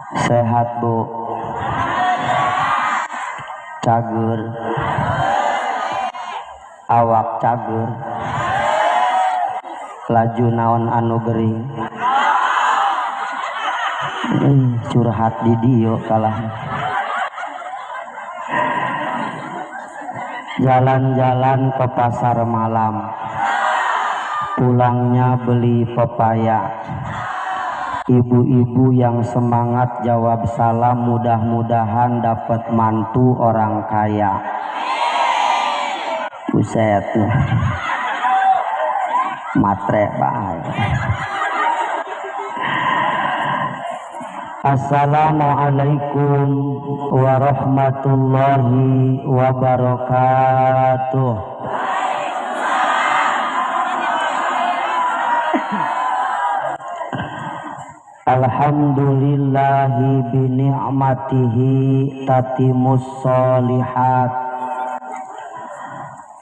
Sehat Bu, cager, awak cager, laju naon anu gering, curhat di dieu kalah. Jalan-jalan ke pasar malam, pulangnya beli pepaya. Ibu-ibu yang semangat jawab salam, mudah-mudahan dapat mantu orang kaya. Buset, matre bae. Assalamualaikum warahmatullahi wabarakatuh. Alhamdulillahi bini'matihi tatimus sholihat.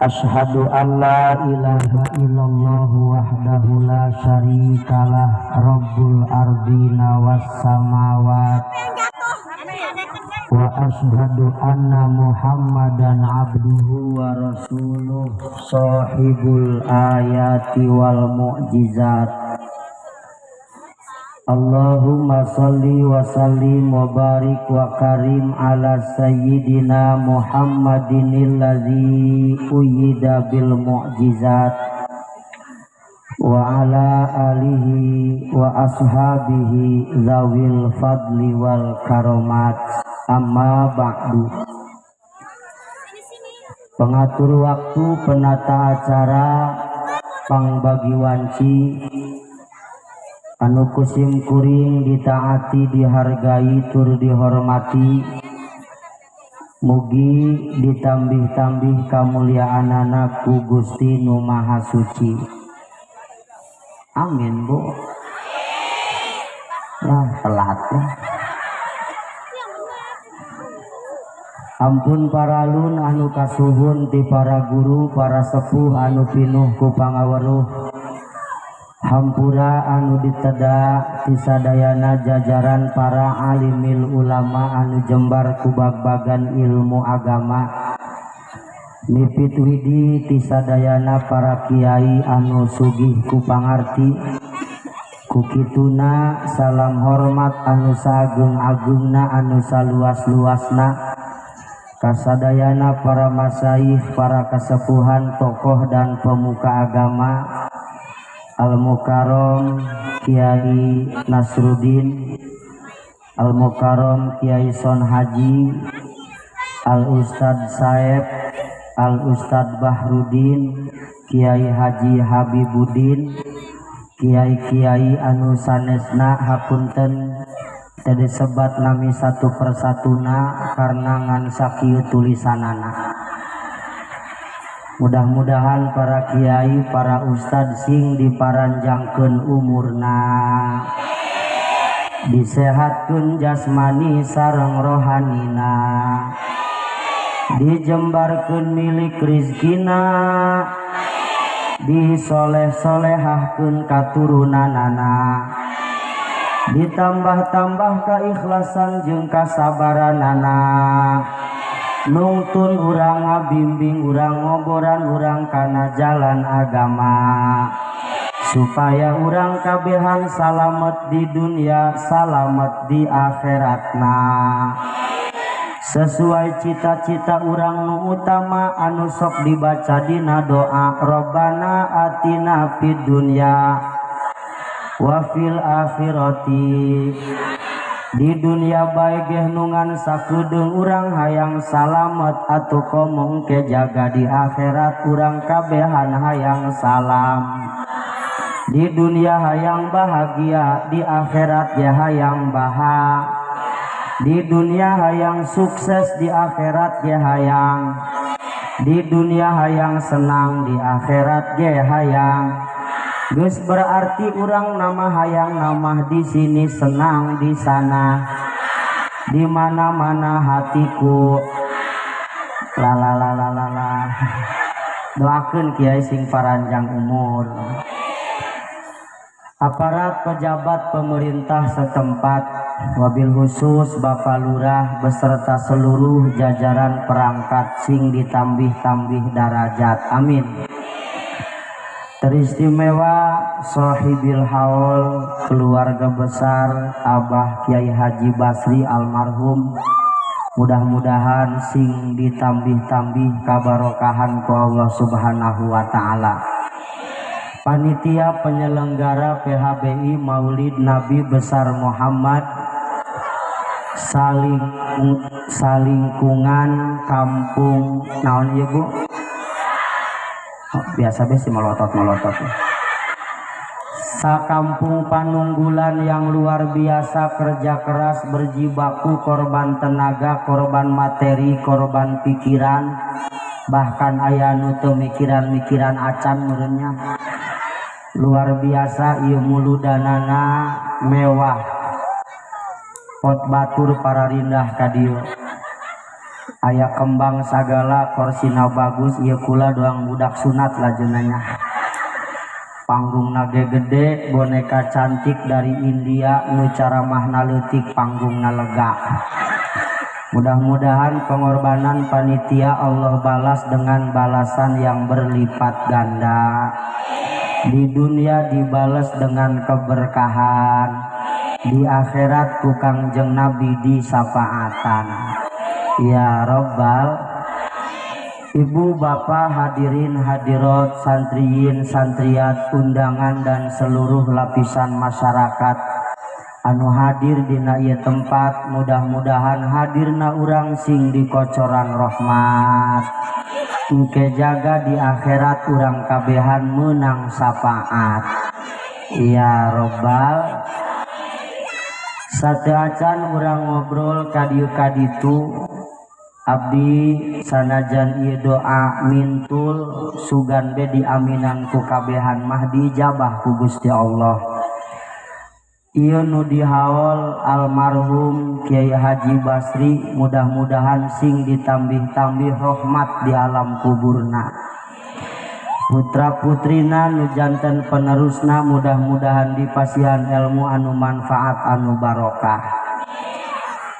Asyhadu an la ilaha illallah wahdahu la syarikalah rabbul ardina was samawat. Wa asyhadu anna muhammadan abduhu wa rasuluh sahibul ayati wal mu'jizat. Allahumma salli wa sallim wa barik wa karim ala sayyidina Muhammadin alladzi uyyida bil mu'jizat wa ala alihi wa ashabihi zawil fadli wal karomat. Amma ba'du. Pengatur waktu, penata acara, pangbagi wanci, anu kusim kuring ditaati, dihargai, tur dihormati. Mugi ditambih-tambih kamuliaanana ku Gusti Nu Maha Suci. Amin Bu. Nah, telat ya. Ampun paralun anu kasuhun ti para guru, para sepuh anu pinuh ku pangaweruh. Hampura anu diteda ti sadayana jajaran para alimil ulama anu jembar ku bag-bagan ilmu agama. Mipit widi ti sadayana para kiai anu sugih ku pangarti. Ku kituna salam hormat anu sageung-agungna anu saluas-luasna kasadayana para masyayikh, para kasepuhan, tokoh dan pemuka agama. Al-Mukarram Kiai Nasruddin, Al-Mukarram Kiai Son Haji, Al-Ustad Saeb, Al-Ustad Bahrudin, Kiai Haji Habibuddin, kiai-kiai anu sanesna hapunten teu disebat nami satu persatuna karena ngan sakieu tulisanana. Mudah-mudahan para kiai, para ustad sing diparanjangkeun umurna, disehatkeun jasmani sareng rohanina, dijembarkeun milik rizkina, disoleh-solehahkeun katurunanana, ditambah-tambah keikhlasan jeung kasabaranana. Nungtun urang ngabimbing urang, ngoboran urang kana jalan agama, supaya urang kabehan salamet di dunia, salamet di akhiratna. Sesuai cita-cita urang nu utama anu sok dibaca dina doa, Rabbana atina fid dunya wa fil akhirati. Di dunia baik nungan sakudeung urang hayang salamet atuh komong ke jaga, di akhirat urang kabehan hayang salam. Di dunia hayang bahagia, di akhirat ya hayang baha. Di dunia hayang sukses, di akhirat ya hayang. Di dunia hayang senang, di akhirat ya hayang. Geus berarti urang nama hayang namah di sini, senang di sana, di mana-mana hatiku. La. Doakeun kiai sing paranjang umur. Aparat pejabat pemerintah setempat, wabil khusus Bapak Lurah beserta seluruh jajaran perangkat sing ditambih-tambih darajat, amin. Teristimewa Sohibil Haul keluarga besar Abah Kiai Haji Basri almarhum, mudah-mudahan sing ditambih-tambih kabarokahan ku Allah Subhanahu wa Ta'ala. Panitia penyelenggara PHBI Maulid Nabi Besar Muhammad Salingkungan Kampung naon ieu Bu? Biasa sih melotot Sakampung Panunggulan yang luar biasa kerja keras berjibaku, korban tenaga, korban materi, korban pikiran, bahkan aya nu teu mikiran acan meureunnya. Luar biasa ieu muludanana mewah. Pot batur para rindah ka dieu. Aya kembang sagala, korsina bagus, ieu kula doang budak sunat lajenanya. Panggung nage gede, boneka cantik dari India, nu caramahna leutik, panggungna lega. Mudah-mudahan pengorbanan panitia Allah balas dengan balasan yang berlipat ganda. Di dunia dibalas dengan keberkahan, di akhirat ku Kangjeng Nabi disafaatan. Ya Rabbal. Ibu bapak hadirin hadirat, santriyin santriat, undangan dan seluruh lapisan masyarakat anu hadir dina ieu tempat, mudah-mudahan hadirna urang sing di kocoran rahmat, engke jaga di akhirat urang kabehan menang syafaat. Ya Rabbal. Sateu acan urang ngobrol kadieu kaditu, abdi sanajan ieu doa mintul sugan be diaminan ku kabehan mah dijabah ku Gusti Allah. Ieu nu dihaol almarhum Kiai Haji Basri, mudah-mudahan sing ditambih-tambih rahmat di alam kuburna. Putra putrina nu janten penerusna mudah-mudahan dipasihan ilmu anu manfaat anu barokah.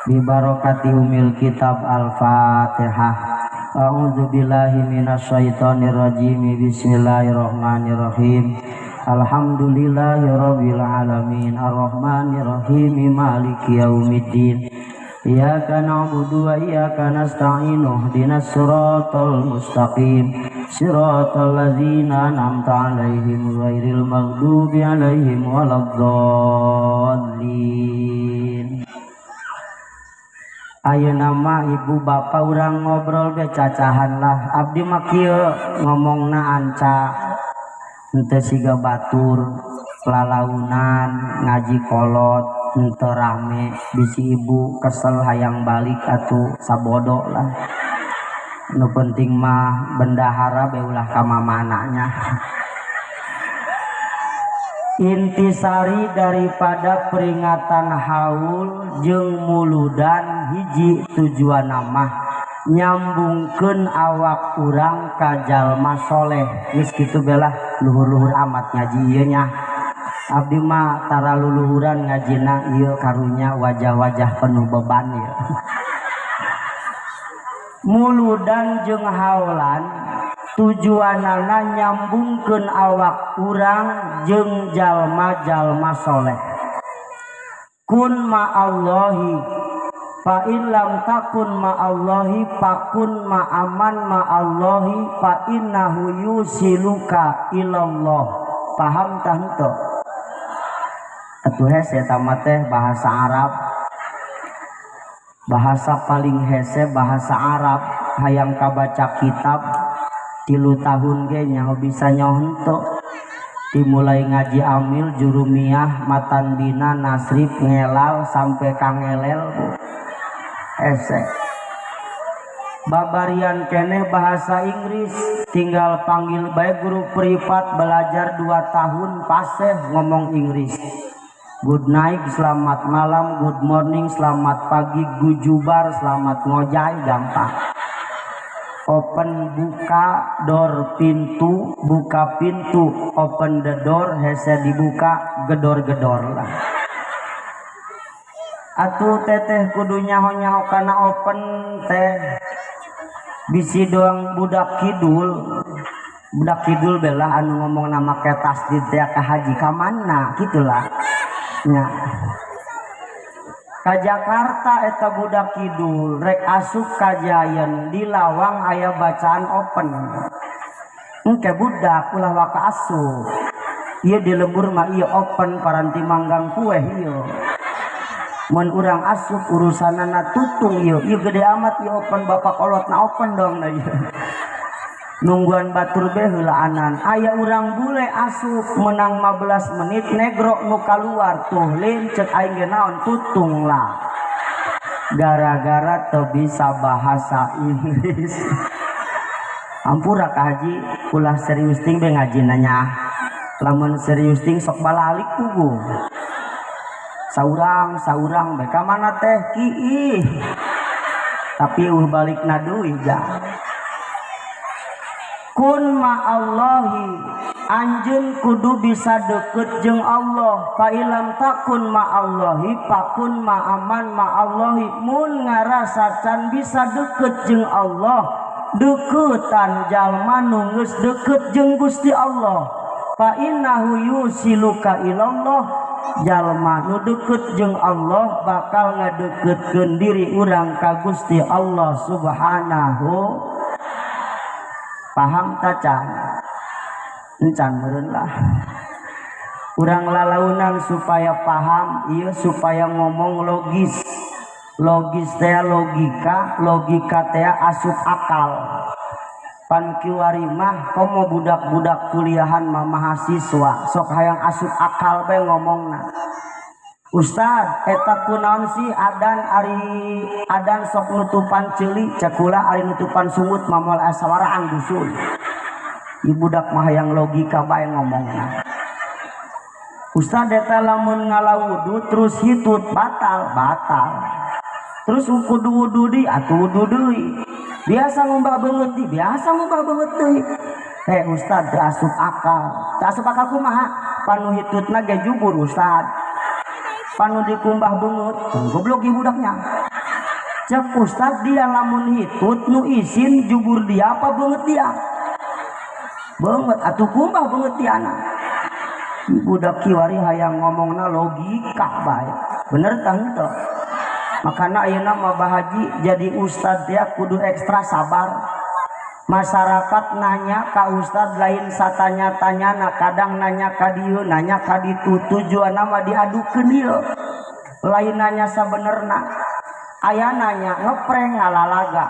Bi barokati umil kitab Al-Fatihah. A'udzu billahi minasyaitonir rajim. Bismillahirrahmanirrahim. Alhamdulillahirabbil alamin. Arrahmanir rahim. Maliki yaumiddin. Iyyaka na'budu wa iyyaka nasta'in. Ihdinas siratal mustaqim. Siratal ladzina an'amta 'alaihim ghairil maghdubi 'alaihim waladdallin. Ayeuna mah ibu bapak urang ngobrol ge cacahan lah. Abdi mah kieu ngomongna anca henteu siga batur lalaunan ngaji kolot henteu rame. Bisi ibu kesel hayang balik atuh sabodo lah. Nu penting mah bendahara be ulah ka mamananya. Intisari daripada peringatan haul jeung muludan hiji tujuan mah nyambungkeun awak urang ka jalma soleh. Geus kitu belah luhur-luhur amat ngaji ieu nya. Abdi mah tara luluhuran ngajina ieu karunya wajah-wajah penuh beban ieu. Muludan jeung haulan tujuanana nyambungkeun awak urang jeung jalma-jalma soleh. Kun ma'allahi fa in lam takun ma'allahi fakun ma'aman ma'allahi fa innahu yusiluka ilallah. Paham tah henteu? Atuh hese tamat teh bahasa Arab. Bahasa paling hese bahasa Arab, hayang kabaca kitab 3 tahun ge nyaho bisa nyaho henteu. Dimulai ngaji amil, jurumiyah, matan bina, nasrif, ngelal sampai kangelel ese. Babarian kene bahasa Inggris, tinggal panggil bae guru privat belajar 2 tahun paseh ngomong Inggris. Good night, selamat malam, good morning, selamat pagi, gujubar, selamat ngojay, gampang. Open buka door pintu, buka pintu, open the door, hese dibuka gedor-gedor lah. atuh teteh kudu nyaho-nyaho kana open teh bisi doang budak kidul bela anu ngomong nama ke tasdid teh ka haji ka mana gitulah nya ka Jakarta eta budak kidul rek asup ka Jayan di lawang aya bacaan open engke budak ulah waka asup ieu di lembur mah ieu open paranti manggang kue ieu mun urang asup urusanana tutung ieu gede amat ieu open bapak kolotna open dong da ieu nungguan batur be heulaanan aya urang bule asup menang 15 menit negro nu kaluar tuh lin cek aing ge naon tutung lah gara-gara teu bisa bahasa Inggris ampura ka haji ulah serius ting be ngaji nanya lamun serius ting sok balalik pugu saurang beka mana teh kiih tapi balik na duit ja kun ma'allahi anjeun kudu bisa deket jeung Allah fa ilam takun ma'allahi pakun ma'aman ma'allahi mun ngarasa can bisa deket jeung Allah deketan jalma nu geus deket jeung Gusti Allah fa innahu yusiluka ilallah jalma nu deket jeung Allah bakal ngadeketkeun diri urang ka Gusti Allah subhanahu paham tacan encan meureun lah urang lalaunan supaya paham ieu supaya ngomong logis teh logika teh asup akal pan kiwari mah komo budak-budak kuliahan mah mahasiswa sok hayang asup akal bae ngomongna Ustad eta kunaon sih adan sok nutupan ceuli cekula ari nutupan sungut mamol asawaraan dusun ieu budak mah hayang logika bae ngomongna Ustad eta lamun ngalawudu terus hitut batal terus kudu wudu di atuh wudu deui biasa ngumbah beungeut deui Ustad teu asup akal kumaha panu hitutna ge jubur Ustad panu dikumbah beungeut goblok ieu budaknya cek Ustad dia lamun hitut nu isin jubur dia apa beungeut dia beungeut atuh kumbah beungeut diana budak kiwari hayang ngomongna logika bae bener tah henteu makana ayeuna mah bahaji jadi ustad ya kudu ekstra sabar masyarakat nanya ka ustad lain satanya-tanya na kadang nanya ka dieu nanya ka ditu tujuanna mah diadukeun ieu lain nanya sabenerna aya nanya ngeprank ngalalaga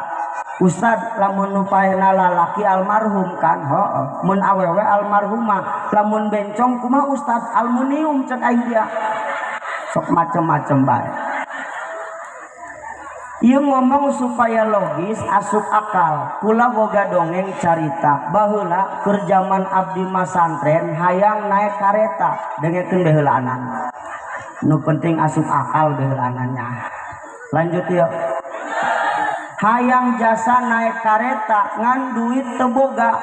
ustad lamun nu paehna lalaki almarhum kan heuh mun awewe almarhumah lamun bencong kumaha ustad aluminium cek aing dia sok macem-macem bae ieu ngomong supaya logis asup akal kula boga dongeng carita baheula keur zaman abdi masantren hayang naek kareta dengekeun baheulaanan nu penting asup akal baheulaanannya lanjut yuk hayang jasa naik kareta ngan duit teu boga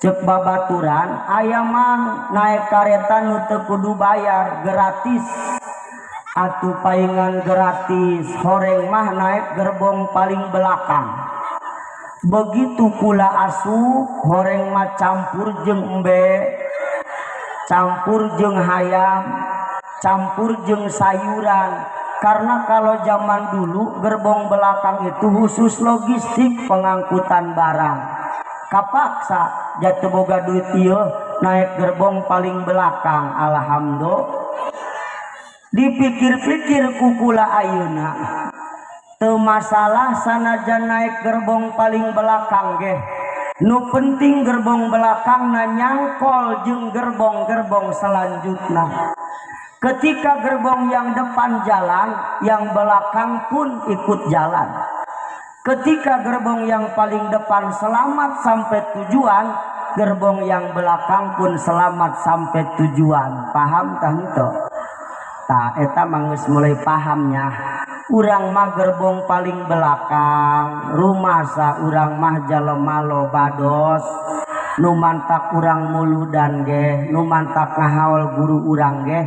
cek babaturan aya mah naik kareta nu teu kudu bayar gratis atuh paingan gratis horeng mah naik gerbong paling belakang begitu kula asup horeng mah campur jeung embe campur jeung hayam campur jeung sayuran karena kalau zaman dulu gerbong belakang itu khusus logistik pengangkutan barang kapaksa jatuh boga duit ieu naik gerbong paling belakang alhamdulillah dipikir-pikir kukula ayeuna teu masalah sanajan naik gerbong paling belakang ge nu penting gerbong belakang na nyangkol jeung gerbong-gerbong selanjutnya ketika gerbong yang depan jalan yang belakang pun ikut jalan ketika gerbong yang paling depan selamat sampai tujuan gerbong yang belakang pun selamat sampai tujuan paham tah henteu tah eta mah geus mulai pahamnya urang mah gerbong paling belakang rumasa urang mah jelema lobados nu mantak urang muludan ge nu mantak ngahaol guru urang ge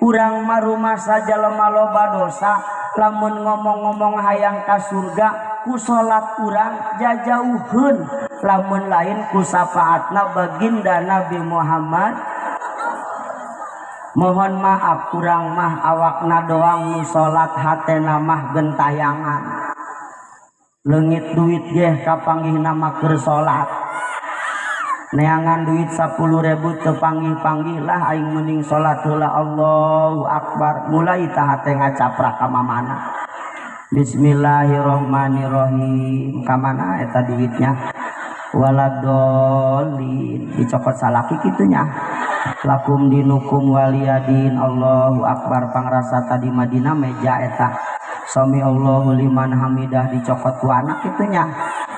urang mah rumah saja lemah loba dosa lamun ngomong-ngomong hayang ka surga ku salat urang jajauheun lamun lain ku safaatna baginda Nabi Muhammad. Mohon maaf kurang mah awakna doang nu salat hatena mah gentayangan leungit duit ge kapanggihna mah keur salat neangan duit 10.000 teu panggih-panggih lah aing mending salat heula Allahu Akbar mulai tah hate ngacaprak ka mamana. Bismillahirrahmanirrahim. Kamana eta duitnya? Waladolin dicokot salaki kitunya. Lakum dinukum waliyadin. Allahu Akbar pangrasa tadi Madinah meja eta. Sami Allahu liman hamidah dicokot ku anak kitunya.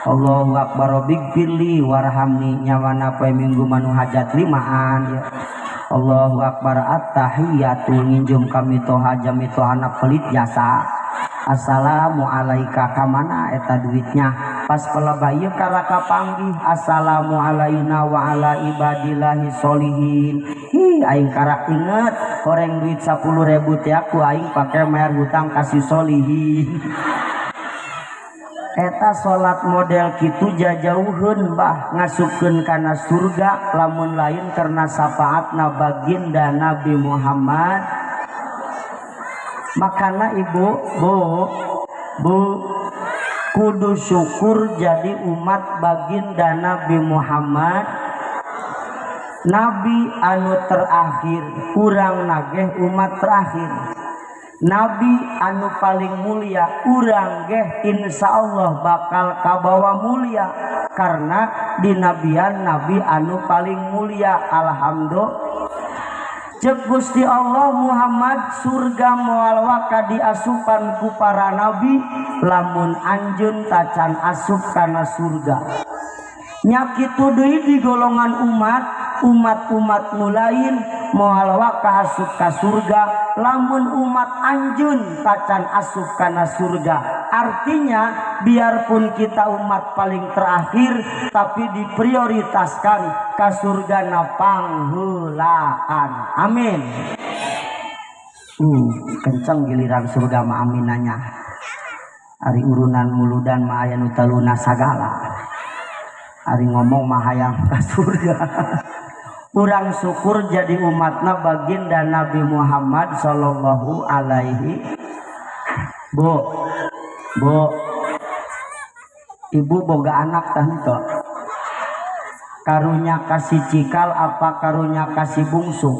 Allahu Akbar bighfirli warhamni nyawana poe minggu manu hajat limaan ya. Allahu Akbar at-tahiyatu nginjum kami toha jami tohana pelit jasa. Assalamu alaika kamana eta duitnya pas pelebah ieu karaka panggih assalamu alaina wa ala ibadillahi sholihin. Aing karak inget horeng duit 10.000 teh aku aing pake mayar hutang kasih sholihin. Eta salat model kitu jajauheun bah ngasupkeun kana surga lamun lain karena syafaatna baginda Nabi Muhammad. Makana ibu kudu syukur jadi umat baginda Nabi Muhammad, Nabi anu terakhir, urang nageh umat terakhir. Nabi anu paling mulia, urang geh insyaallah bakal kabawa mulia karena dinabian Nabi anu paling mulia. Alhamdulillah. Cek Gusti Allah Muhammad surga moal waka diasupan ku para nabi lamun anjeun tacan asup kana surga. Nya kitu deui di golongan umat-umat nu lain moal waka asup ka surga lamun umat anjeun tacan asup kana surga. Artinya biarpun kita umat paling terakhir tapi diprioritaskan ka surga na pangheulaan. Amin. Kenceng giliran surga mah aminanya. Ari urunan muludan mah aya nu taluna sagala. Ari ngomong mah hayang ka surga. Urang syukur jadi umatna baginda Nabi Muhammad sallallahu alaihi. Bu, ibu boga anak tah henteu? Karunya kasih cikal apa karunya kasih bungsu?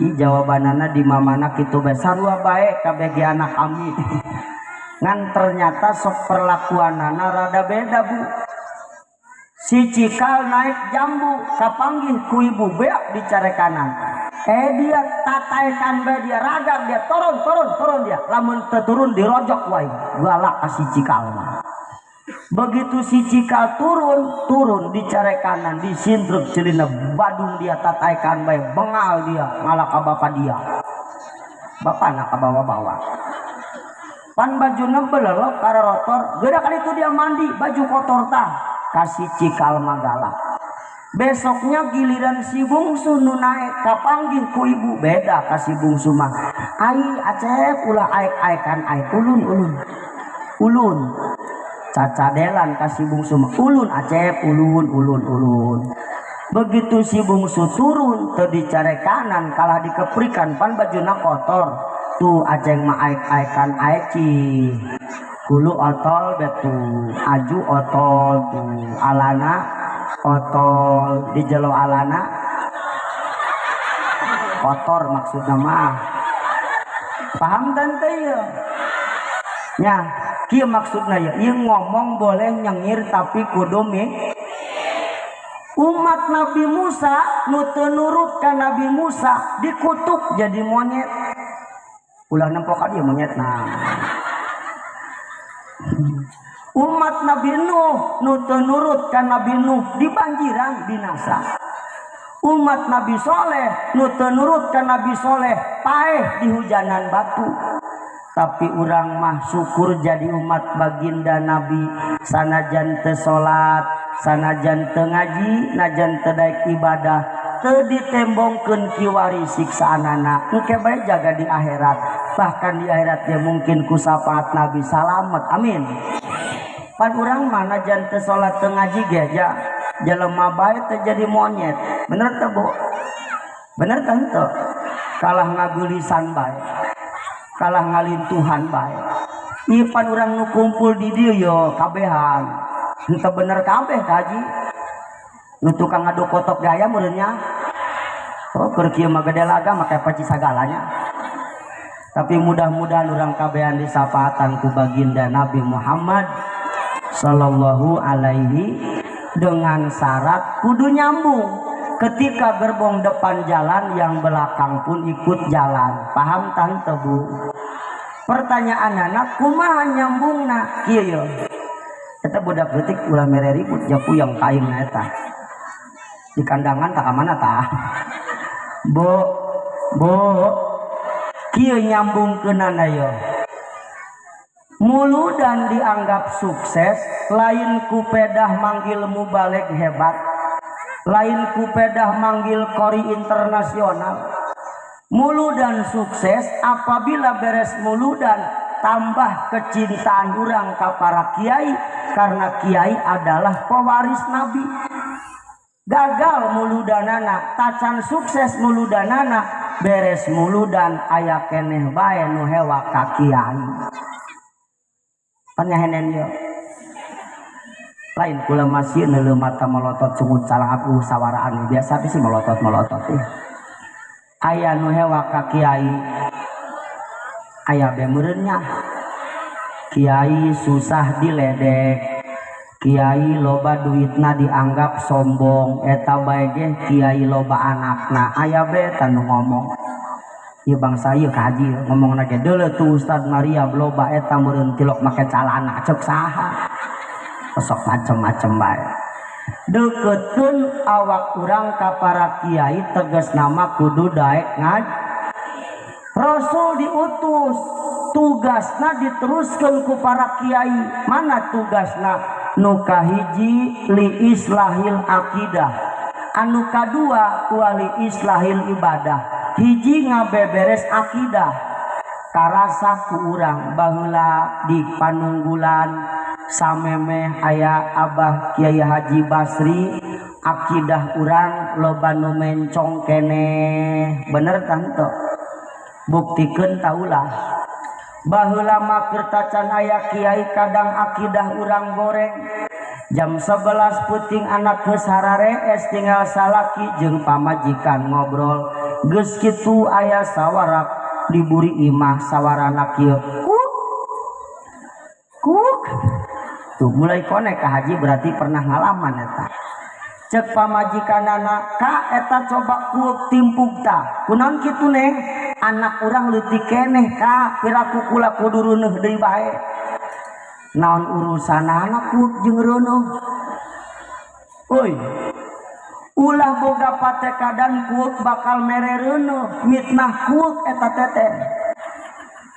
Jawabanana di mamana kitu bae sarua bae kabeh anak kami. Ngan ternyata sok perlakuanana rada beda bu. Si cikal naik jambu kapanggih ku ibu beak di care kanan. Dia tataikan bae dia ragang dia turun dia. Lamun teu turun dirojok wae. Galak ka si cikal mah. Begitu si cikal turun di care kanan disindruk celina badung dia tataikan bae bengal dia ngalah ka bapa dia. Bapana ka bawa-bawa. Pan bajuna belelok karotor, geura kali itu dia mandi baju kotor tah. Kasih cikal magala. Besoknya giliran si bungsu nu naik kapanggih ku ibu beda kasih bungsu mah. Ai acep ulah aek-aekan aek ulun. Cacadelan kasih bungsu mah ulun acep ulun. Begitu si bungsu turun teu dicare kanan kalah dikeprikan pan bajuna kotor. Tuh aceng mah aek-aekan aeci. Kulu otol betu aju otol tuh alana otol di jelo alana kotor maksudnya mah paham tante ya nya kieu maksudnya ya ieu ngomong boleh nyengir tapi kudu umat Nabi Musa nu teu nurut ka Nabi Musa dikutuk jadi monyet ulah nempok ka dieu monyet nah. Umat Nabi Nuh nu teu nurut ka Nabi Nuh di banjiran binasa. Umat Nabi Soleh nu teu nurut ka Nabi Soleh paeh di hujanan batu. Tapi urang mah syukur jadi umat baginda Nabi sanajan teu salat, sanajan teu ngaji, najan teu daek ibadah teu ditembongkeun kiwari siksaanana engke bae jaga di akhirat, bahkan di akhirat dia mungkin ku syafaat Nabi salamet amin. Pan urang mana jan teu salat teu ngaji ge jelema bae teu jadi monyet, bener teu Bu? Bener teu? Kalah ngagulisan bae, kalah ngalintuhan bae. Ieu pan urang nu kumpul di dieu yo kabehan henteu bener kabeh kaji nu tukang adu kotok gaya meureunnya. Oh keur kieu mah gede laga make paci sagalanya. Tapi mudah-mudahan urang kabehan disapaatan ku baginda Nabi Muhammad sallallahu alaihi dengan syarat kudu nyambung. Ketika gerbong depan jalan yang belakang pun ikut jalan. Paham tante Bu? Pertanyaan anak kumaha nyambungna kieu yo. Eta budak leutik ulah mere ribut japu yang kaingna eta. Di kandangan tak mana tah. Bo kieu nyambungkeunana yo. Muludan dianggap sukses lain ku pedah manggil mubaleg hebat, lain ku pedah manggil kori internasional. Muludan sukses apabila beres muludan tambah kecintaan urang ka para kiai, karena kiai adalah pewaris Nabi. Gagal muludanana, tacan sukses muludanana, beres muludan aya keneh bae nu hewa ka kiai. Panyahenen yo. Lain kula masih neuleuh mata melotot sungut salah aku sawaraan biasa sih melotot aya nu hewa ka kiai aya bemereunnya. Kiai susah diledek, kiai loba duitna dianggap sombong, eta bae ge kiai loba anakna aya be tanu ngomong. Ieu bangsa ieu kaji ngomongna ge deuleu tuh Ustad Maria loba eta meureun tilok make calana ceuk saha. Sok macem-macem bae. Deukeuteun awak urang ka para kiai tegas nama kudu daek ngaji. Rasul diutus, tugasna diteruskeun ku para kiai. Mana tugasna? Nu kahiji li islahil akidah, anu kadua wali islahil ibadah. Hiji ngabeberes akidah. Karasa ku urang baheula di Panunggulan samemeh aya Abah Kiai Haji Basri, akidah urang loba nu mencong keneh. Bener tante? Buktikeun taulah. Baheula mah keur tacan aya kiai kadang akidah urang goreng. Jam 11 puting anak geus hararees tinggal salaki jeung pamajikan ngobrol. Geus kitu aya sawarak diburi imah sawarana kieu. Kuk. Tuh mulai konek ka haji berarti pernah ngalaman eta. Cek pamajikanana, "Ka eta coba kuuk timpuk tah." Kunaon kitu neng? Anak urang leutik keneh ka, piraku kula kudu reuneuh deui bae. Naon urusanana kuuk jeung reuneuh? Euy. Ulah boga patekadan kuuk bakal mere reuneuh, mitnah kuuk eta teteh.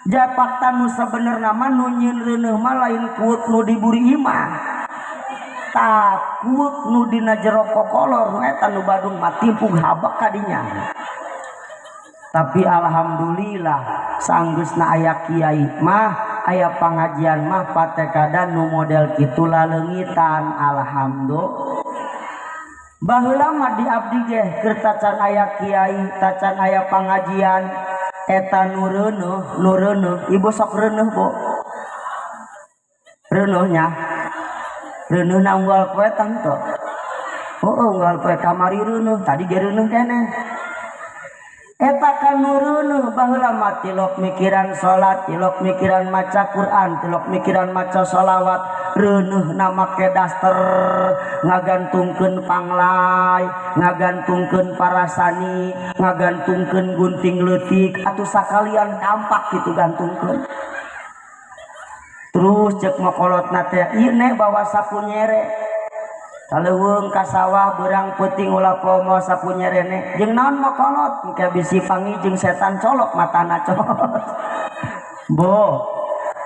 Japakta nu sabenerna mah nu nyieun reuneuh mah lain kuuk nu diburi imah. Takut nu dina jero kokolor nu eta nu Badung mah timpug habak kadinya. Tapi alhamdulillah sanggeusna aya kiai mah aya pangajian mah patekadan nu model kitu laleungitan alhamdulillah. Baheula mah di abdi ge keur tacan aya kiai, tacan aya pangajian eta nu reuneuh, ibu sok reuneuh Bu. Reuneuhnya reuneuh na unggal poe tante. Unggal poe kamari reuneuh, tadi ge reuneuh keneh. Eta kan nu reuneuh baheula mah tilok mikiran salat, tilok mikiran maca Quran, tilok mikiran maca sholawat, reuneuh na make daster, ngagantungkeun panglay, ngagantungkeun parasani, ngagantungkeun gunting leutik, atuh sakalian kampak kitu gantungkeun. Terus cek mokolotna teh ieu ne bawa sapu nyere. Kaleuweung ka sawah beurang peuting ulah pomo sapu nyerene. Jeung naon mokolot engke bisi pangi jeung setan colok matana cos. Bo.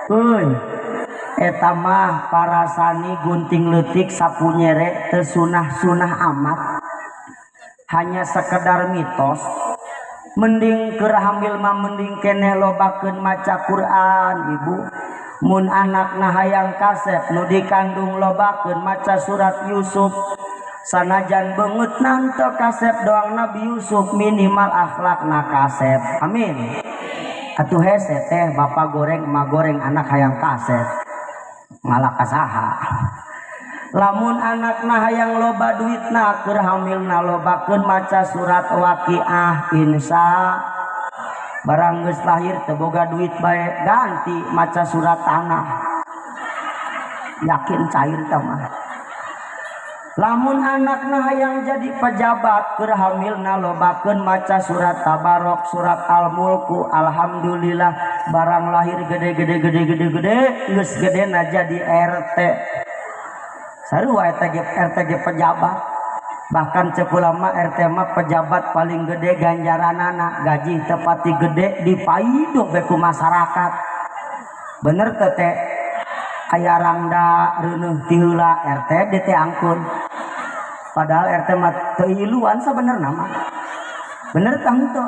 Euy. Eta mah parasani gunting leutik sapu nyere teu sunah-sunah amat. hanya sekedar mitos. Mending keur hamil mah mending keneh lobakeun maca Quran ibu. Mun anakna hayang kasep nu dikandung lobakeun maca surat Yusuf. Sanajan beungeut teu kasep doang Nabi Yusuf minimal akhlakna kasep. Amin. Atuh hese teh bapak goreng emak goreng anak hayang kasep. Malah kasaha. Lamun anakna hayang loba duitna keur hamilna lobakeun maca surat Waqiah insya barang geus lahir teu boga duit bae ganti maca surat tanah yakin cair teh mah. Lamun anakna hayang jadi pejabat keur hamilna lobakeun maca surat Tabarok surat Al-Mulku alhamdulillah barang lahir gede geus gedena jadi RT. Sarua RT pejabat. Bahkan cek ulama RT mah pejabat paling gede ganjaranana gaji tepati gede dipaido beku masyarakat. Bener teh teh aya rangda reuneuh ti heula RT DT angkun. Padahal RT mah teu iluan sabenerna mah. Bener tah henteu?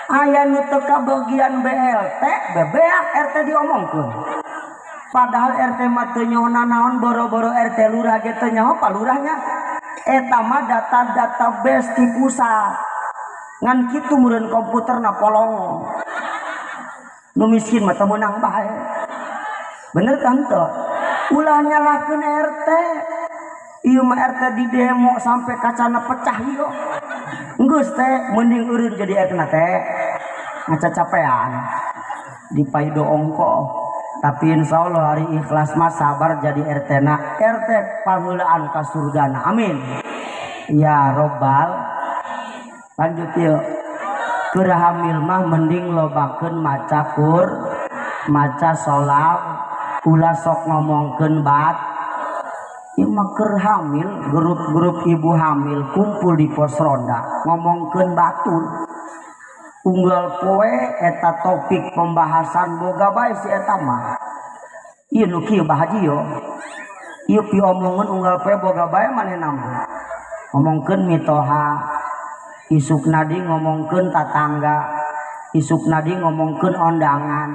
Aya nu teu kabagian BLT bebeak RT diomongkeun. Padahal RT mah teu nyaho naon boro-boro RT lurah ge teu nyaho palurahnya. Eta mah data database ti pusat. Ngan kitu meureun komputerna polongo. Nu miskin mah teu meunang bae. Bener kan teu? Ulah nyalahkeun RT. Ieu mah RT di demo sampai kacana pecah ieu. Geus teh mending eureun jadi RT na teh. Ngacacapean. Dipaido ongko. Tapi insya Allah hari ikhlas mah sabar jadi RT na RT pangeulaan ka surgana amin ya robbal. Lanjut yuk keur hamil mah mending lobakeun maca maca sholawat ulah sok ngomongkeun bat ieu mah keur hamil grup-grup ibu hamil kumpul di pos ronda ngomongkeun batur. Unggal poe eta topik pembahasan boga bae si eta mah. Ieu nu kieu bahagia. Ieu pi omongeun unggal poe boga bae manehna mah. Ngomongkeun mitoha, isukna di ngomongkeun tatangga, isukna di ngomongkeun ondangan.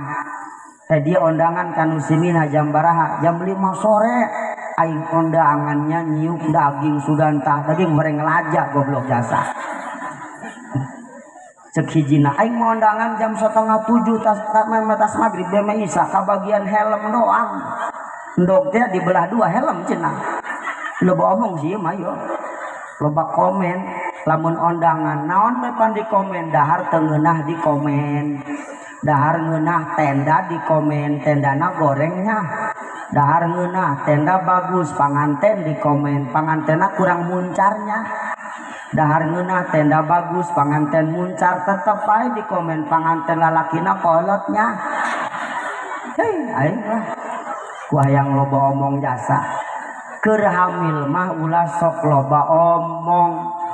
Teh dia ondangan ka nu simina jam baraha? Jam 5 sore. Aing ondangannya nyiuk daging sugantah, daging mereng laja goblok jasa. Cek hijina aing ngondangan jam 6:30 tas maghrib beme isya kabagian helm doang. Endog teh dibelah dua helm cenah. Loba omong sih mah yo. Loba komen lamun ondangan naon we pan di komen dahar teu ngeunah di komen. Dahar ngeunah tenda di komen tendana gorengnya. Dahar ngeunah tenda bagus panganten di komen pangantenna kurang muncarnya. Dahar ngeunah tenda bagus panganten muncar tetep ae di komen panganten lalakina kolotnya. Hei aing lah ku hayang loba omong jasa. Keur hamil mah ulah sok loba omong,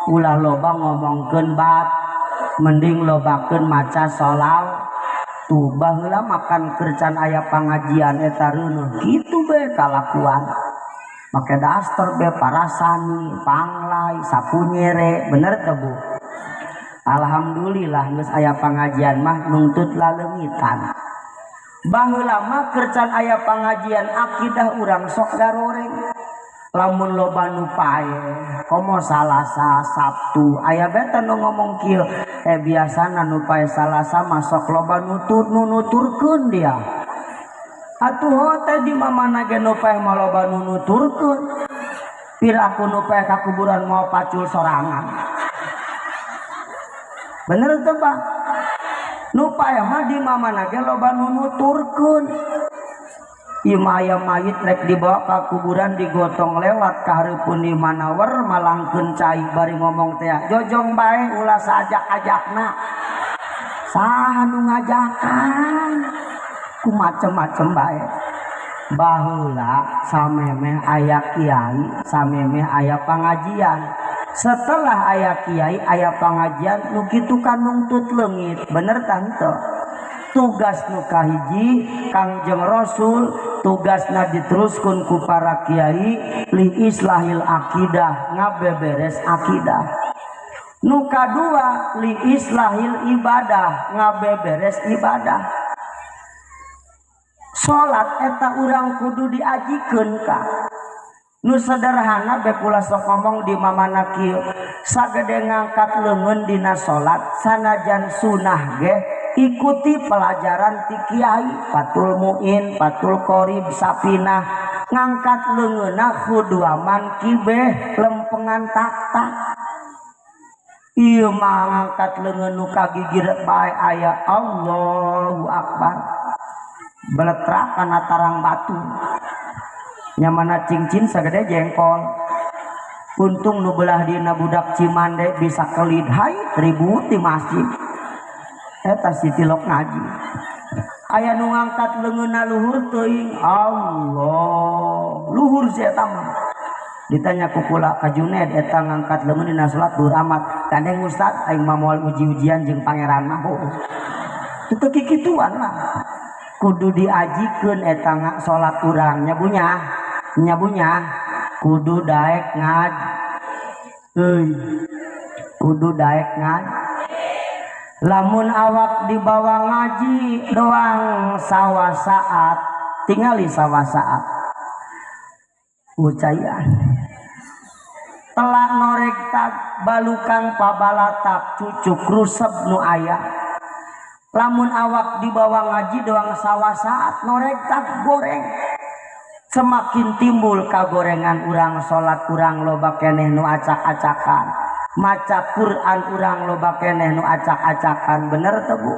ulah loba ngomongkeun bat. Mending lobakeun maca sholawat. Tuh baheula makan kercan aya pangajian eta reuneuh kitu bae kalakuan. Make daster be parasani, panglai, sapu nyere, bener teu Bu? Alhamdulillah geus aya pangajian mah nuntut laleungitan. Baheula mah kercan aya pangajian akidah urang sok garoreng. Lamun loba nu pae, komo Salasa, Sabtu, aya beta nu ngomong kieu, biasana nu pae Salasa masuk loba nuturkeun dia. Atuh teh di mamana ge nu paeh maloba nu nuturkeun. Piraku nu paeh ka kuburan mau pacul sorangan. Bener teu Pak? Nu paeh mah di mamana ge loba nu nuturkeun. Ieu mah aya mayit rek dibawa ka kuburan digotong lewat ka hareupeun di manawar malangkeun cai bari ngomong teh jojong bae ulah saajak-ajakna. Saha nu ngajakan? Ku macem-macem bae. Baheula samemeh aya kiai, samemeh aya pangajian. Setelah aya kiai, aya pangajian nu kitu kan nuntut leungit, bener tah henteu? Tugas nu kahiji Kangjeng Rasul tugasna diteruskeun ku para kiai li islahil akidah, ngabeberes akidah. Nu kadua li islahil ibadah, ngabeberes ibadah. Salat eta urang kudu diajikeun ka. Nu sederhana bekula sok ngomong di mamana kieu, sagede ngangkat leungeun dina salat sanajan sunah ge ikuti pelajaran ti kiai, Fatul Muin, Fatul Qorib, Sapinah, ngangkat leungeunna kudu aman kibeh lempengan takta. Ieu mah ngangkat leungeun nu kagigir bae aya Allahu Akbar. Beletra kana tarang batu. Nyamana cincin sagede jengkol. Untung nu belah dina budak Cimande bisa kelidhai ribut di masjid. Eta si tilok ngaji. Aya nu ngangkat leungeunna luhur teuing Allah. Luhur si eta mah. Ditanya ku kula ka Junaid eta ngangkat leungeun dina salat duhur amat. Gandeng Ustaz aing mah moal uji-ujian jeung pangeran mah. Teu kikituan lah. Kudu diajikeun eta salat urang nyabunya kudu daek ngaji. Kudu daek ngaji. Lamun awak dibawa ngaji doang sawasaat, tingali sawasaat. Ucayan. Telak norek tak balukang pabalatak cucuk rusep nu aya. Lamun awak dibawa ngaji doang sawasaat norek tak goreng. Semakin timbul kagorengan urang salat urang loba keneh nu acak-acakan. Maca Quran urang loba keneh nu acak-acakan, bener teu Bu?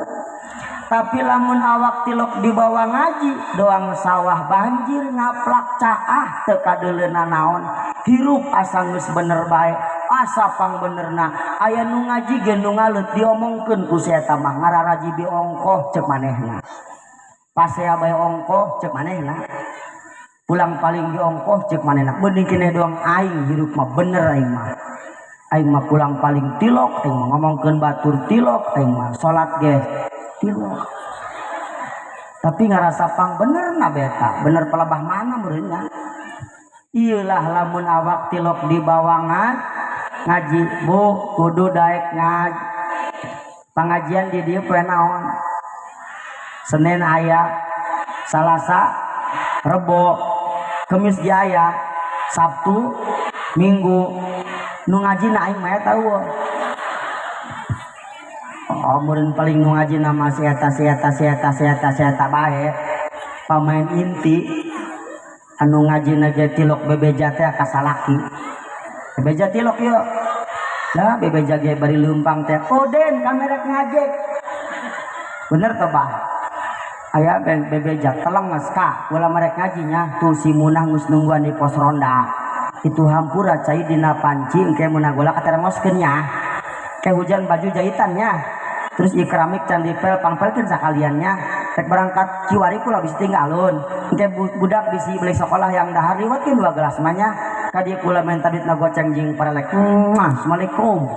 Tapi lamun awak tilok dibawa ngaji doang sawah banjir ngaplak caah teu kadeuleuna naon. Hirup asa geus bener bae, asa pang benerna. Aya nu ngaji ge nu ngaleut diomongkeun ku si eta mah ngararaji bi ongkoh ceuk manehna. Pasea bae ongkoh ceuk manehna. Pulang paling di ongkoh ceuk manehna. Mending keneh doang aing hirup mah bener aing mah. Aing mah pulang paling tilok, aing mah ngomongkeun batur tilok, aing mah salat ge tilok. Tapi ngarasa pang bener na beta, bener pelebah mana meureunnya. Iyalah lamun awak tilok di bawangan ngaji Bu kudu daek ngaji. Pangajian di dieu poe naon? Senin aya, Salasa, Rebo, Kemis ge aya, Sabtu, Minggu. Nu ngaji na aing mah eta eueuh. Oh, meureun paling nu ngaji nama si eta bae. Pamain inti anu ngaji ge tilok bebeja teh kasalaki. Bebeja tilok yeuh. Lah bebeja ge bari leumpang teh. Oden kamerek ngajek. Bener teh Bah? Aya bebeja teleng geus ka, ulah merek ngajinya tuh si Munah geus nungguan di pos ronda. Itu hampura cai dina panci engke Munah gola katerengoskeun nya. Ke hujan baju jahitannya. Terus ikramik can dipel pangpelkeun sakaliannya. Rek berangkat kiwari kula bisa tinggalun. Engke budak bisi beli sekolah yang dahar liwatkeun 2 gelas manya. Ka dieu kula minta duit nagoceng jeung parelek. Assalamualaikum.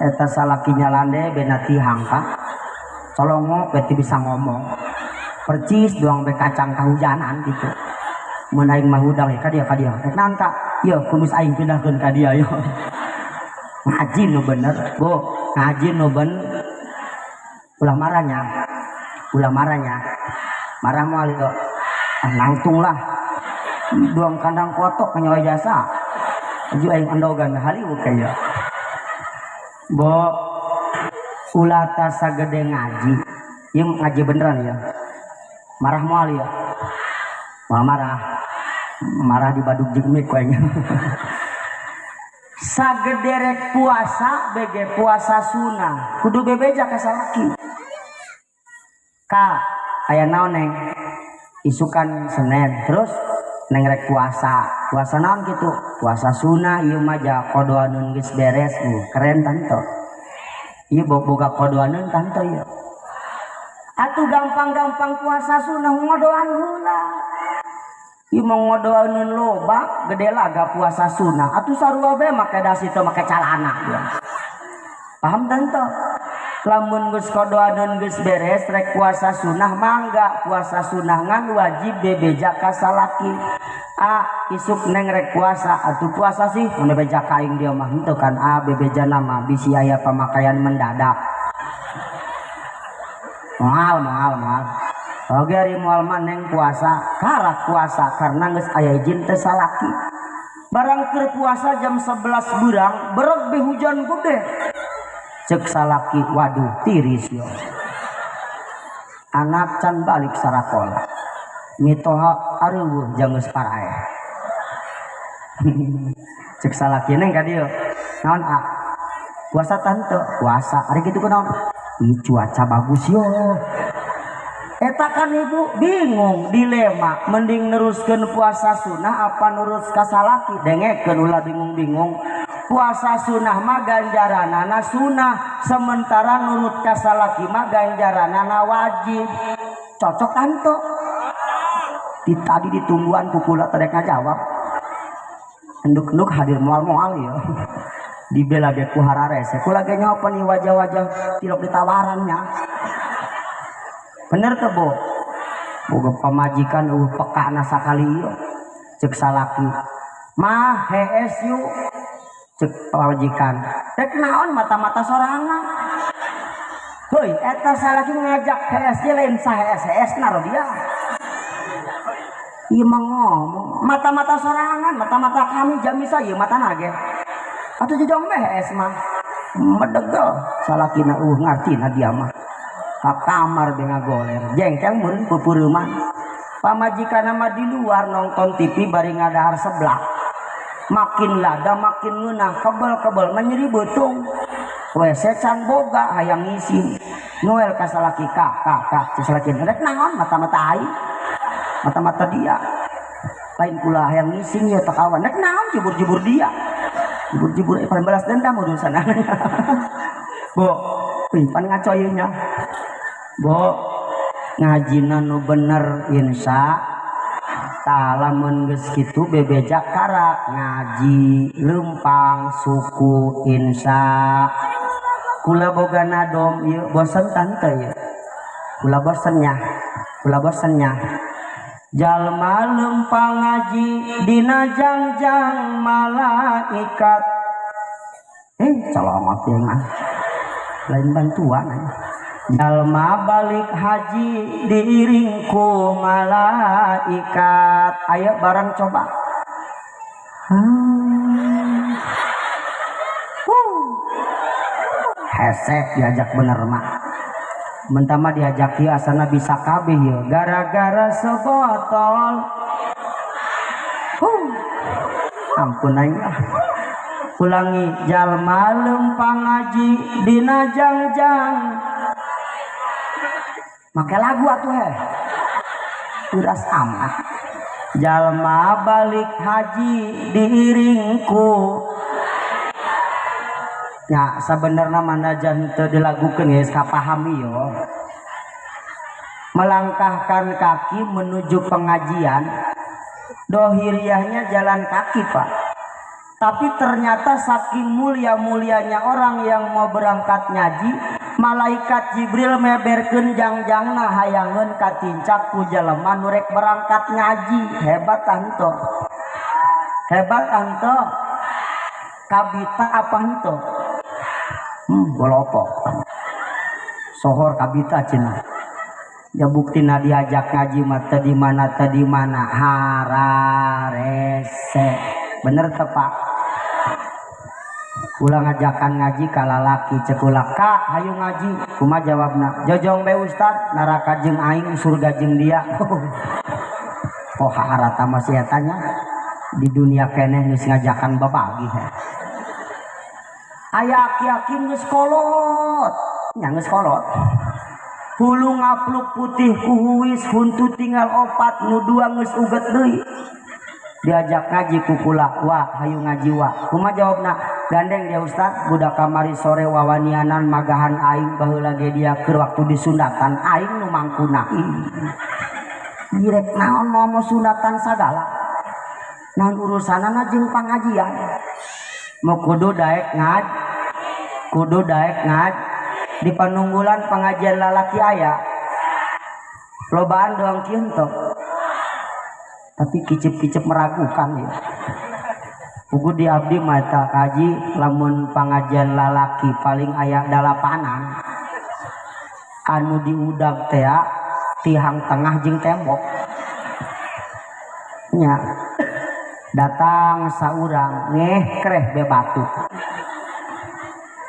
Eta salakinya lande benati hangka. Colongo beti bisa ngomong. Percis doang be kacang kahujanan gitu. Mun aing mah hudang ka dia. Rek naon Kak? Ieu kumis aing pindahkeun ka dia yo. Ngaji nu bener, Bu. Ngaji nu bener. Ulah marahnya. Marah moal yo. Langsung lah. Doang kandang kotok nyawa jasa. Aju aing endogan haliweuh kaya. Bo ulah ta sagede ngaji. Ieu ngaji beneran ya. Marah moal ya. Marah di badug jeung kayaknya. Sagede rek puasa bege puasa sunah kudu bebeja ka salaki. Ka aya naon Neng? Isukan Senin terus Neng rek puasa naon gitu? Puasa sunah ieu mah ja kodoaneun geus beres. Keren tanto. Ieu boga kodoaneun tanto ieu. Atuh gampang-gampang puasa sunah ngodoan heula. Ieu mah ngodoaneun loba gede laga puasa sunah. Atuh sarua bae make dasi teu make calana. Paham tanto? lamun geus kodoadeun geus beres rek puasa sunnah mangga puasa sunnah ngan wajib bebeja ka salaki isuk neng rek puasa atuh puasa sih mun bebeja ka aing dia mah henteu kan bebeja nama bisi aya pamakaian mendadak moal oge ari moal mah neng puasa karak puasa karena geus aya izin teh salaki barang keur puasa jam 11 beurang bereg be hujan gede cek salaki waduh tiris yo anak can balik sarakola mitoha areueuh jang geus parae cek salaki neng ka dieu naon puasa tante puasa ari kitu kunaon cuaca bagus yo eta kan ibu bingung dilema mending neruskeun puasa sunnah apa nurus ka salaki dengekeun ulah bingung-bingung puasa sunnah mah ganjaranana sunnah sementara nurut ka salaki mah ganjaranana wajib cocok anto tadi ditungguan kukula teh ngajawab enduk-enduk hadir moal-moal ya dibela ge ku harares kula ge nyopan wajah-wajah tilok ditawarannya bener teh bo boga pamajikan pekana sakali ieu ceuk salaki mah hees yuk cek pamajikan rek naon mata-mata sorangan heuy eta salaki ngajak hees ge lain sahees na dia ieu mah ngomong mata-mata sorangan mata-mata kami jamisa ieu matana ge atuh jejong meh hees mah medegel salakina ngartina dia mah ka kamar dengan goler jengkel meureun pupureuman pamajikan mah di luar nonton TV bari ngadahar sebelah makin lada makin ngeunah kebel menyeri beutung WC can boga hayang ngisi noel ka salaki kak salaki rek naon mata-mata aing mata-mata dia lain kula hayang ngising ya tak kawan rek naon jebur-jebur dia jebur-jebur balas dendam urusan bo pan ngaco ieu nya bo ngajina nu bener insya lamun geus kitu bebeja kara ngaji lempang suku insya kula boga nadom ieu bosen tante ieu kula bosennya jalma lempang ngaji dina jangjang malaikat calomat ieu mah lain bantuan jalma balik haji diiring ku malaikat ayo barang coba hesek diajak bener mah mentama diajak ieu asana bisa kabeh ieu gara-gara sebotol ampun aing ulangi jalma lempang ngaji dina jangjang make lagu atuh uras amat jalma balik haji diiringku ya sebenarnya manajan teu dilagukeun geus kapahami yo melangkahkan kaki menuju pengajian dohiriahnya jalan kaki pak tapi ternyata saking mulia-mulianya orang yang mau berangkat ngaji malaikat Jibril meberkeun jangjangna hayangeun katincak ku jalema nu rek berangkat ngaji hebat anto kabita apa henteu golopok sohor kabita cenah ya buktina diajak ngaji mah teu di mana hararese bener teu Pak ulah ngajakan ngaji ka lalaki cek ulah Kak hayu ngaji kumaha jawabna jojong be ustad neraka jeung aing surga jeung dia oh harata masih tanya di dunia keneh geus ngajakan babagi aya aki-aki geus kolot nya geus kolot hulu ngapluk putih kuhuis huntu tinggal opat nu dua geus uget deui diajak ngaji kukula wah hayu ngaji wah kumaha jawabna gandeng dia ustad budak kamari sore wawanianan magahan aing baheula ge dia keur waktu disundatan aing nu mangkuna direk naon mau sunatan sagala naon urusanana jeung pangajian mau kudu daek di panunggulan pengajian lalaki aya lobaan doang kieu tapi kicip-kicip meragukan ya. Ugu di abdi mata kaji lamun pengajian lalaki paling aya dalapanan anu diudag teh tihang tengah jeung tembok nya datang saurang ngeh kreh bebatu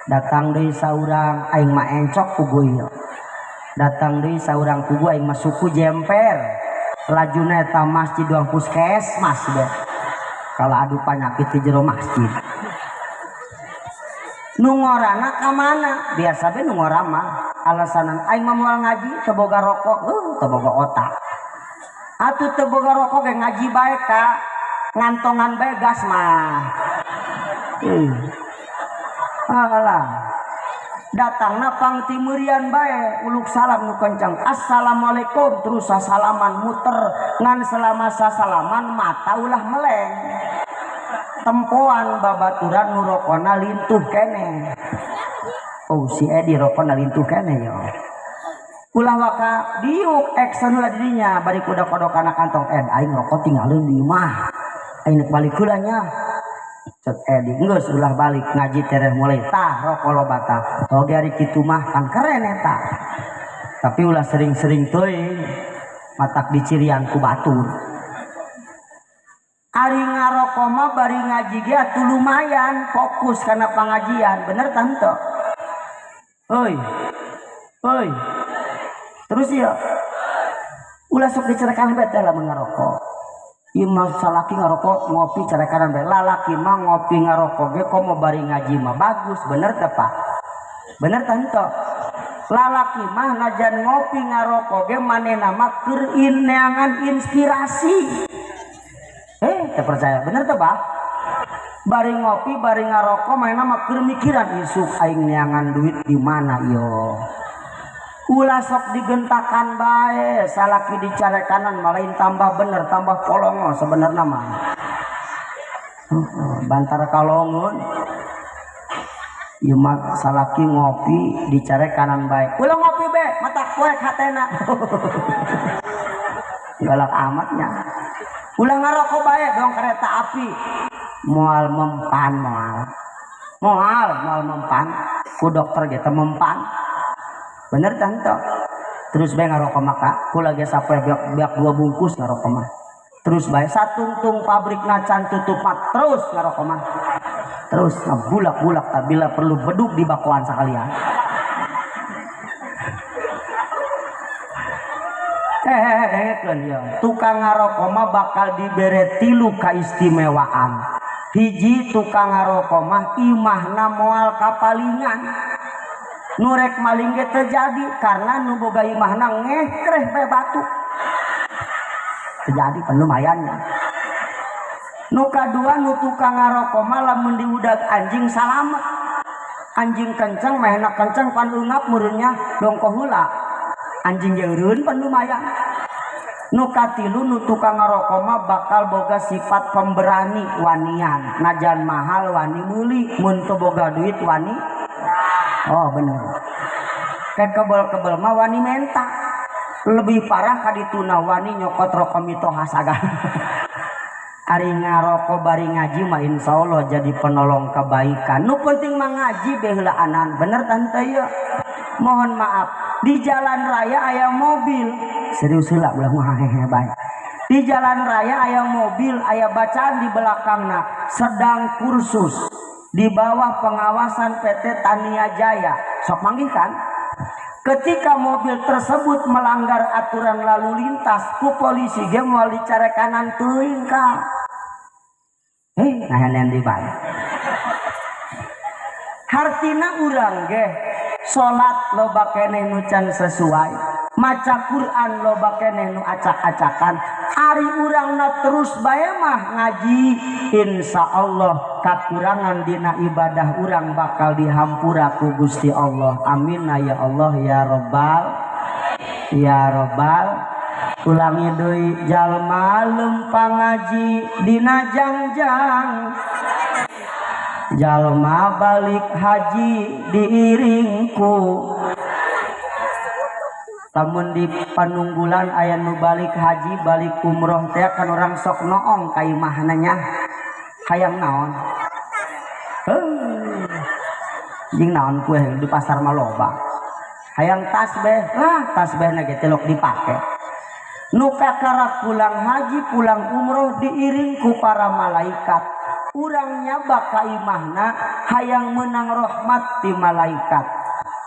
datang deui saurang aing mah encok ku ieu datang deui saurang ku aing mah suku jemper lajuna eta masjid doang puskesmas deh kalau adu penyakit di jero masjid nu ngorana ka mana biasa be nu ngora mah alasanan aing mah moal ngaji teu boga rokok teu boga otak atuh teu boga rokok ge ngaji bae ka ngantongan bae gas mah alah datangna pang timurian bae uluk salam nu kencang assalamualaikum terus salaman muter ngan selama salaman mata ulah meleng tempoan babaturan nu rokona lintuh kene oh si Edi rokona lintuh kene yo ulah waka diuk action lah dirinya bari kuda-kodokana kantong aing rokok tinggalin di imah aing balik heula nya cek Edi geus ulah balik ngaji tereh mulai tah rokok lobata oge ari kitu mah kan keren eta tapi ulah sering-sering teuing matak dicirian ku batur ari ngarokok mah bari ngaji ge atuh lumayan fokus kana pangajian bener tante oi terus ya ulah sok dicerekanan bae teh lamun ngarokok ieu mah salaki ngarokok ngopi cerekanan bae lalaki mah ngopi ngarokok ge komo bari ngaji mah bagus bener teh Pak bener tante lalaki mah najan ngopi ngarokok ge manehna mah keur neangan inspirasi teu percaya bener teh Pak bari ngopi bari ngarokok manehna mah keur mikiran isuk aing neangan duit di mana yo ulah sok digentakan bae salaki dicarekanan malain tambah bener tambah polongo sebenarnya mah bantar kalongun ieu mah salaki ngopi dicarekanan bae ulah ngopi be mata kuek hatena galak amatnya ulah ngarokok bae dong kereta api moal mempan moal mempan ku dokter ge teh mempan bener tante terus bae ngarokok maka kula ge sapoe beak 2 bungkus ngarokok mah terus bae satungtung pabrikna can tutup mah terus ngarokok mah terus ngabulak-bulak tabila perlu bedug di bakoan sakalian dengekeun ya tukang ngarokok mah bakal dibere 3 kaistimewaan hiji tukang ngarokok mah imahna moal kapalingan nurek maling ge terjadi karena nu boga imahna ngekreh bae batu terjadi pan lumayannya nu kadua nu tukang ngarokok mah lamun diudag anjing salamet anjing kenceng mahena kenceng pan eungap meureunnya dongko heula anjing ge eureun pan lumayan nu katilu nu tukang ngarokok mah bakal boga sifat pemberani wanian najan mahal wani meuli mun teu boga duit wani oh bener kayak kebel-kebel mah wani menta lebih parah kadituna wani nyokot rokok mito hasagan ari ngarokok bari ngaji mah insyaallah jadi penolong kebaikan nu penting mah ngaji beulaanan bener tante ya mohon maaf di jalan raya aya mobil serius heula ulah mah hehe bae di jalan raya aya mobil aya bacaan di belakangna sedang kursus di bawah pengawasan PT Tania Jaya sok manggih kan ketika mobil tersebut melanggar aturan lalu lintas ku polisi ge moal dicarekanan teuing ka ngahanean di bae hartina urang ge salat loba keneh nu can sesuai maca Quran loba keneh nu acak-acakan ari urangna terus bae mah ngaji insyaallah kakurangan dina ibadah urang bakal dihampura ku Gusti Allah amin ya Allah ya robbal ulangi deui jalma lempang ngaji dina jangjang jalma balik haji diiringku lamun di panunggulan aya nu balik haji balik umroh teh kan orang sok noong ka imahna nya hayang naon jeung naon kue di pasar mah loba hayang tasbih tasbihna ge telok dipake nu kakara pulang haji pulang umroh diiring ku para malaikat urang nyaba ka imahna hayang menang rahmat ti malaikat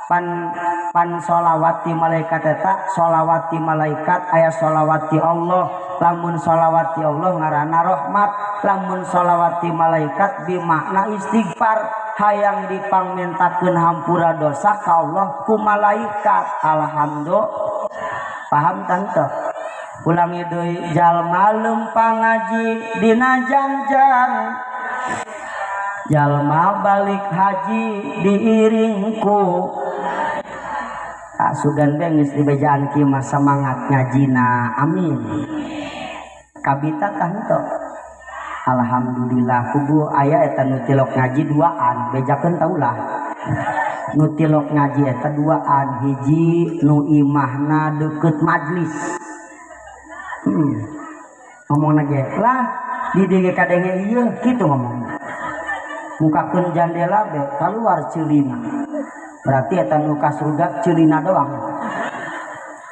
pan sholawati malaikat eta sholawati malaikat aya sholawati Allah lamun sholawati Allah ngaranna rahmat lamun sholawati malaikat bimakna istighfar hayang dipangmentakeun hampura dosa ka Allah ku malaikat alhamdulillah paham tante ulangi deui jalma lempang ngaji dina jangjang jalma balik haji diiring ku sugan bengis di bejaan kima semangat ngajina amin kabita tanto alhamdulillah kubu aya eta nutilok ngaji duaan bejakeun taulah nutilok ngaji eta duaan hiji nu imahna deket majlis ngomong ge lah di dieu kadenge ieu kitu ngomong mukakeun jandela be kaluar ceulina berarti eta nu ka surga ceulina doang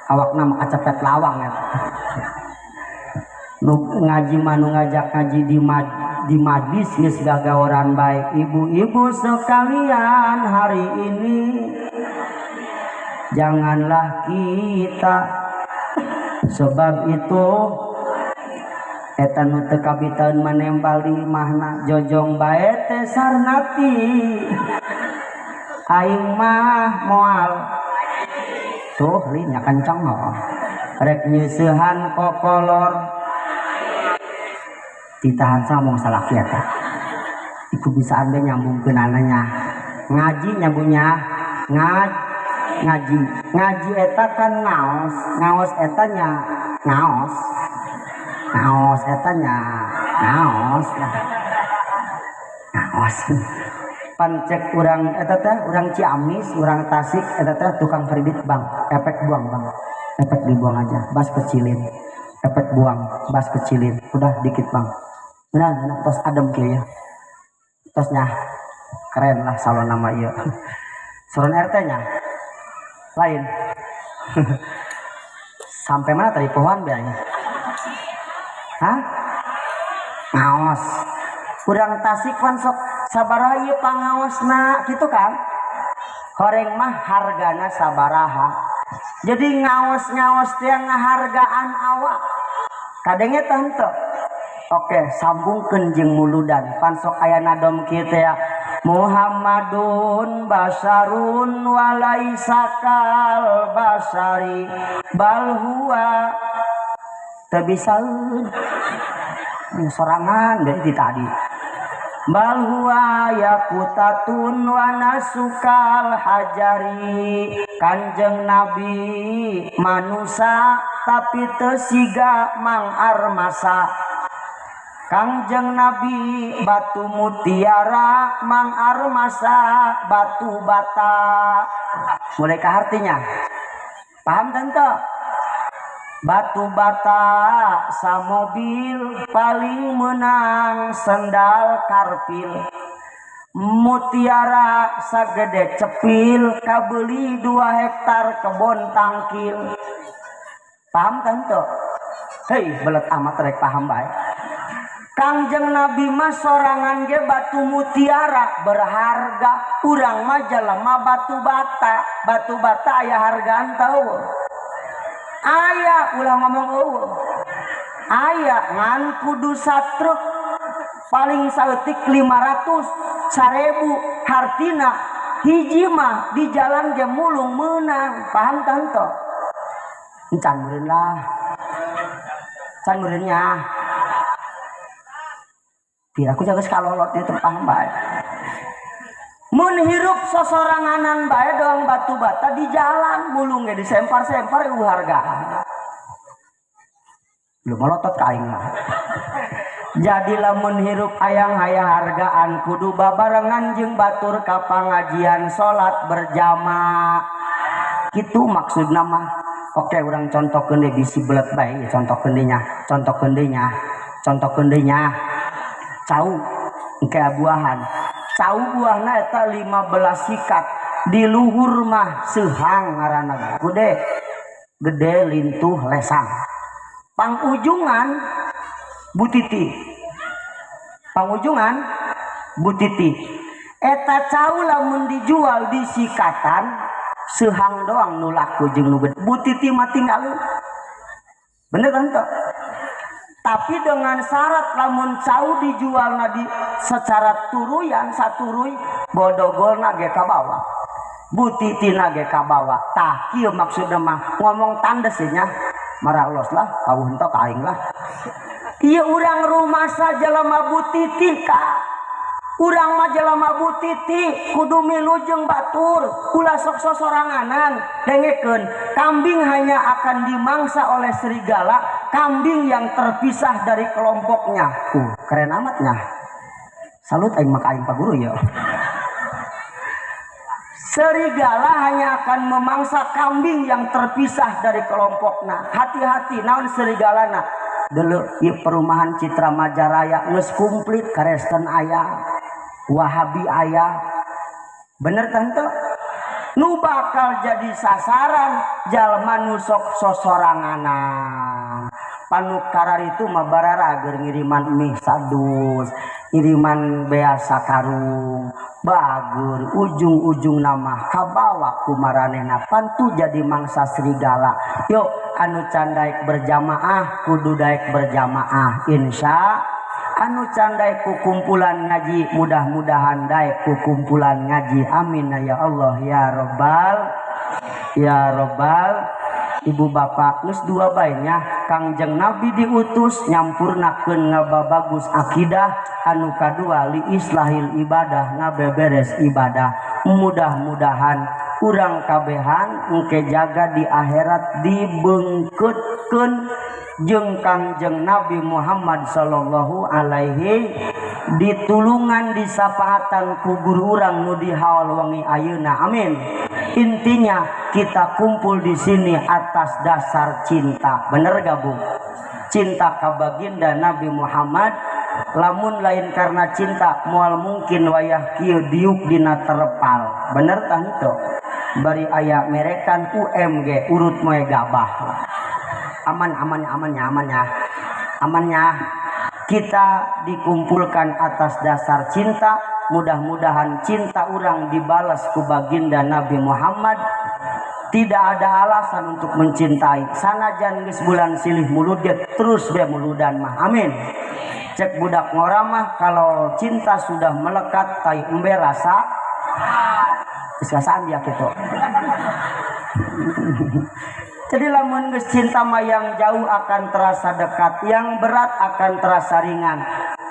awakna mah kacepet lawang ya nu ngaji manu ngajak ngaji di majlis geus gagaoran baik ibu-ibu sekalian hari ini janganlah kita sebab itu eta nu teu kabitaeun manembal di imahna jojong bae teh sarnati aing mah moal tuh linya kencang mah rek nyeusehan kokolor ditahan sama salah kiata iku bisaan be nyambungkeun ananya ngaji nyambungnya ngaji eta kan ngaos eta nya ngaos eta nya ngaos pancek urang eta teh urang Ciamis urang Tasik eta teh tukang kredit bank efek buang bang efek dibuang aja bas kecilin efek buang bas kecilin udah dikit bang benar tos adem kieu ya tosnya keren lah salon nama ieu salon RT nya lain sampai mana tadi pohon beanya hah ngaos urang Tasik pan sok sabaraha ieu pangaosna kitu kan horeng mah hargana sabaraha jadi ngaos teh ngahargaan awak kadenge teh henteu oke sambungkeun jeung muludan pan sok aya nadom kieu teh Muhammadun basarun walaisakal basari bal huwa teu bisaeun sorangan dari tadi bal huwa yaqutatun wa nasukal hajari kanjeng Nabi manusia tapi teu siga Mang Armasa kanjeng Nabi batu mutiara Mang Armasa batu bata mulai ke artinya paham tante batu bata sa mobil paling menang sendal karpil mutiara sagede cepil kabeli 2 hektar kebon tangkil paham tante hei belet amat rek paham bae kanjeng Nabi mah sorangan ge batu mutiara berharga urang mah jelema batu bata aya hargaan tau aya ulah ngomong aya ngan kudu satruk paling saeutik 500 1000 hartina hiji mah di jalan ge mulung meunang paham tante encan meureun lah can meureunnya biar aku jaga sekalolot itu paham bae mun hirup sosoranganan bae doang batu bata di jalan mulung ge disempar-sempar hargaan lu melotot ka aing mah jadi lamun hirup hayang hargaan kudu babarengan jeung batur ka pangajian salat berjamaah kitu maksudna mah Oke, orang contohkeun deui bisi belet bae contohkeun deui nya. Cau engke buahan. Cau buahna eta 15 sikat. Di luhur mah seuhang ngaranna gede lintuh lesang. Pangujungan butiti. Eta cau lamun dijual di sikatan seuhang doang nu laku jeung nu gede. Butiti mah tinggal. Bener kan tuh? Tapi dengan syarat lamun cau dijualna di secara turuyan saturuy bodogolna ge ka bawah. Butitina ge ka bawah. Tah kieu maksudna mah ngomong tandes nya. Maralos lah kawuh henteu ka aing lah. Ieu urang rumah sajelema butiti ka. Urang mah jelema butiti kudu milu jeung batur, ulah sok sosoranganan. Dengekeun, kambing hanya akan dimangsa oleh serigala, kambing yang terpisah dari kelompoknya. Keren amatnya. Salut aing maka aing Pak Guru ya. Serigala hanya akan memangsa kambing yang terpisah dari kelompoknya. Hati-hati naon serigalana. Dulu ieu perumahan Citra Majaraya geus komplit karesten aya. Wahabi aya. Bener tante? Nu bakal jadi sasaran jalma nu sok sosoranganan. Panukara itu mah bararager ngiriman mie sadus, ngiriman bea sakarung, bagur, ujung-ujung nama kabawa kumaranena pantu jadi mangsa serigala. Yuk anu can daek berjamaah kudu daek berjamaah insya. Anu can daek kumpulan ngaji mudah-mudahan daek kumpulan ngaji. Amin ya Allah ya Robbal. Ibu bapak geus dua baenya Kangjeng Nabi diutus nyampurnakeun ngababagus akidah, anu kadua li islahil ibadah ngabeberes ibadah. Mudah-mudahan urang kabehan engke jaga di akhirat dibeungkeutkeun jeung Kangjeng Nabi Muhammad sallallahu alaihi ditulungan disapaatan ku guru urang nu dihaul wengi ayeuna. Amin. Intinya kita kumpul di sini atas dasar cinta. Bener gak Bu? Cinta ka baginda Nabi Muhammad. Lamun lain karena cinta moal mungkin wayah kieu diuk dina terpal. Bener tah henteu? Bari aya merekan UMG urut moe gabah. Amannya. Kita dikumpulkan atas dasar cinta. Mudah-mudahan cinta orang dibalas ku baginda Nabi Muhammad. Tidak ada alasan untuk mencintai. Sanajan geus bulan silih mulud terus be muludan mah. Amin. Cek budak ngoramah kalau cinta sudah melekat tai embe rasa geus kasaan dia kitu. Jadi lamun geus cinta mah yang jauh akan terasa dekat, yang berat akan terasa ringan.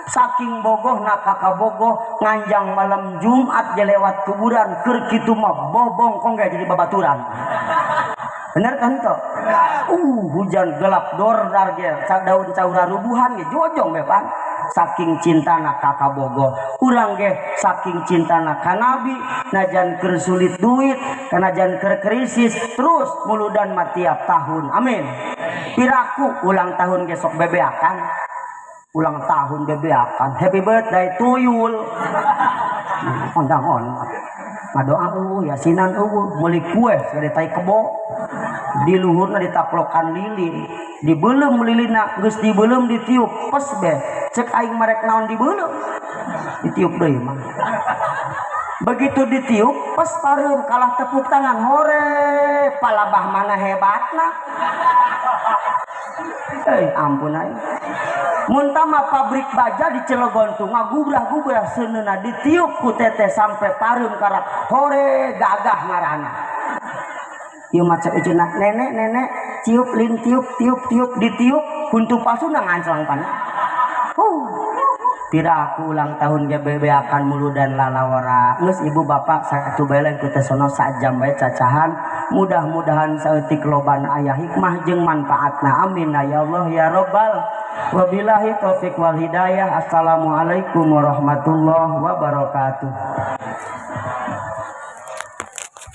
Saking bogohna kakak bogoh nganjang malam Jumat jelewat kuburan keur kitu mah bobong gak jadi babaturan. Bener kan tuh? Hujan gelap dordar ge daun caura rubuhan ge jojong be Pan. Saking cintana kakak bogoh. Urang ge saking cintana ka Nabi najan keur sulit duit, kanajan keur krisis terus muludan mah tiap tahun. Amin. Piraku ulang tahun ge sok bebeakan. Ulang tahun bebeakan, happy birthday to you. Ondang ngadoa yasinan meuli kue sare tai kebo. Di luhurna ditaplokan lilin, dibeulem lilina geus dibeulem ditiup pes be. Cek aing marek naon dibeulem. Ditiup deui mah. Begitu ditiup pes pareum kalah tepuk tangan hore palabah mana hebatna. Ampun aing. Muntama pabrik baja di Cilegon tuh ngagubrah-gubrah seuneuna ditiup ku teteh sampai pareum karak hore gagah ngaranna. Ieu macet ejuna nenek tiup lin tiup ditiup kuntu pasuna nganclang pan. Piraku ulang tahun ge bebeakan muludan lalawara. Geus ibu bapak satu beleng ku teh sono sajam bae cacahan. Mudah-mudahan saeutik lobana aya hikmah jeung manfaatna. Amin ya Allah ya Rabbal. Wabillahi taufik wal hidayah. Assalamualaikum warahmatullahi wabarakatuh.